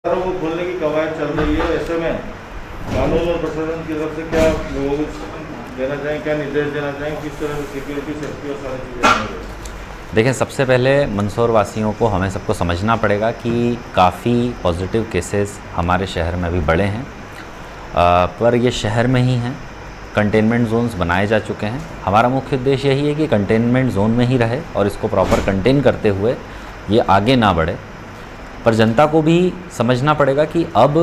को खोलने की कवायद चल रही है, ऐसे में कानून और प्रशासन की तरफ से क्या लोगों को देना चाहें, क्या निर्देश देना चाहें, किस तरह से सिक्योरिटी सेफ्टी और सारी चीज़ें? देखें, सबसे पहले मंदसौर वासियों को हमें सबको समझना पड़ेगा कि काफ़ी पॉजिटिव केसेस हमारे शहर में अभी बढ़े हैं, पर ये शहर में ही हैं। कंटेनमेंट जोन्स बनाए जा चुके हैं। हमारा मुख्य उद्देश्य यही है कि कंटेनमेंट जोन में ही रहे और इसको प्रॉपर कंटेन करते हुए ये आगे ना बढ़े। पर जनता को भी समझना पड़ेगा कि अब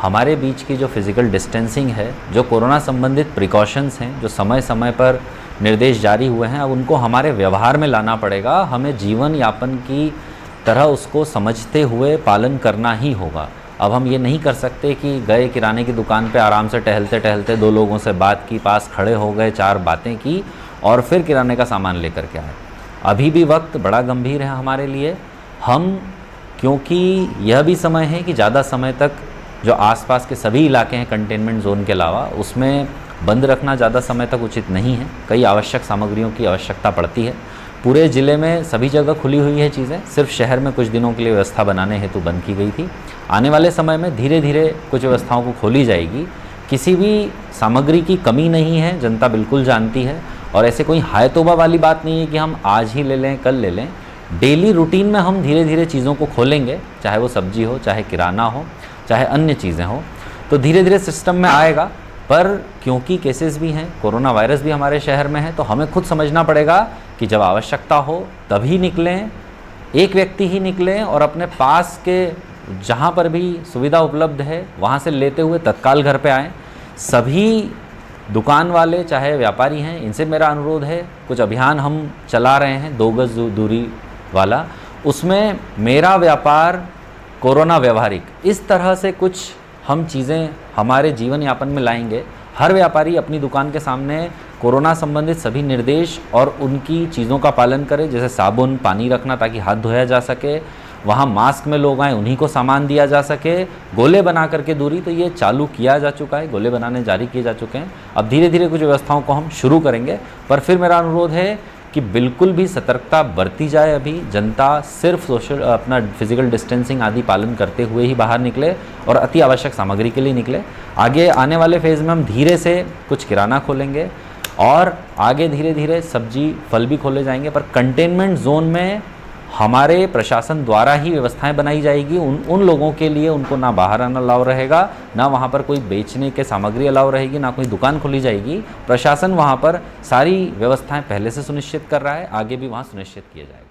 हमारे बीच की जो फिज़िकल डिस्टेंसिंग है, जो कोरोना संबंधित प्रिकॉशंस हैं, जो समय समय पर निर्देश जारी हुए हैं, अब उनको हमारे व्यवहार में लाना पड़ेगा। हमें जीवन यापन की तरह उसको समझते हुए पालन करना ही होगा। अब हम ये नहीं कर सकते कि गए किराने की दुकान पे आराम से टहलते टहलते दो लोगों से बात की, पास खड़े हो गए, चार बातें की और फिर किराने का सामान लेकर के आए। अभी भी वक्त बड़ा गंभीर है हमारे लिए। हम, क्योंकि यह भी समय है कि ज़्यादा समय तक जो आसपास के सभी इलाके हैं कंटेनमेंट जोन के अलावा, उसमें बंद रखना ज़्यादा समय तक उचित नहीं है। कई आवश्यक सामग्रियों की आवश्यकता पड़ती है। पूरे ज़िले में सभी जगह खुली हुई है चीज़ें, सिर्फ शहर में कुछ दिनों के लिए व्यवस्था बनाने हेतु बंद की गई थी। आने वाले समय में धीरे धीरे कुछ व्यवस्थाओं को खोली जाएगी। किसी भी सामग्री की कमी नहीं है, जनता बिल्कुल जानती है। और ऐसे कोई हाय तौबा वाली बात नहीं है कि हम आज ही ले लें, कल ले लें। डेली रूटीन में हम धीरे धीरे चीज़ों को खोलेंगे, चाहे वो सब्जी हो, चाहे किराना हो, चाहे अन्य चीज़ें हो, तो धीरे धीरे सिस्टम में आएगा। पर क्योंकि केसेस भी हैं, कोरोना वायरस भी हमारे शहर में है, तो हमें खुद समझना पड़ेगा कि जब आवश्यकता हो तभी निकलें, एक व्यक्ति ही निकलें और अपने पास के जहाँ पर भी सुविधा उपलब्ध है वहाँ से लेते हुए तत्काल घर पे आएँ। सभी दुकान वाले चाहे व्यापारी हैं, इनसे मेरा अनुरोध है, कुछ अभियान हम चला रहे हैं 2 गज दूरी वाला, उसमें मेरा व्यापार कोरोना व्यवहारिक, इस तरह से कुछ हम चीज़ें हमारे जीवन यापन में लाएंगे। हर व्यापारी अपनी दुकान के सामने कोरोना संबंधित सभी निर्देश और उनकी चीज़ों का पालन करे, जैसे साबुन, पानी रखना ताकि हाथ धोया जा सके, वहाँ मास्क में लोग आएँ उन्हीं को सामान दिया जा सके, गोले बना करके दूरी, तो ये चालू किया जा चुका है, गोले बनाने जारी किए जा चुके हैं। अब धीरे धीरे कुछ व्यवस्थाओं को हम शुरू करेंगे। पर फिर मेरा अनुरोध है कि बिल्कुल भी सतर्कता बरती जाए। अभी जनता सिर्फ अपना फिजिकल डिस्टेंसिंग आदि पालन करते हुए ही बाहर निकले और अति आवश्यक सामग्री के लिए निकले। आगे आने वाले फेज़ में हम धीरे से कुछ किराना खोलेंगे और आगे धीरे धीरे सब्जी फल भी खोले जाएंगे। पर कंटेनमेंट जोन में हमारे प्रशासन द्वारा ही व्यवस्थाएं बनाई जाएगी। उन लोगों के लिए उनको ना बाहर आना अलाउ रहेगा, ना वहाँ पर कोई बेचने के सामग्री अलाउ रहेगी, ना कोई दुकान खोली जाएगी। प्रशासन वहाँ पर सारी व्यवस्थाएं पहले से सुनिश्चित कर रहा है, आगे भी वहाँ सुनिश्चित किया जाएगा।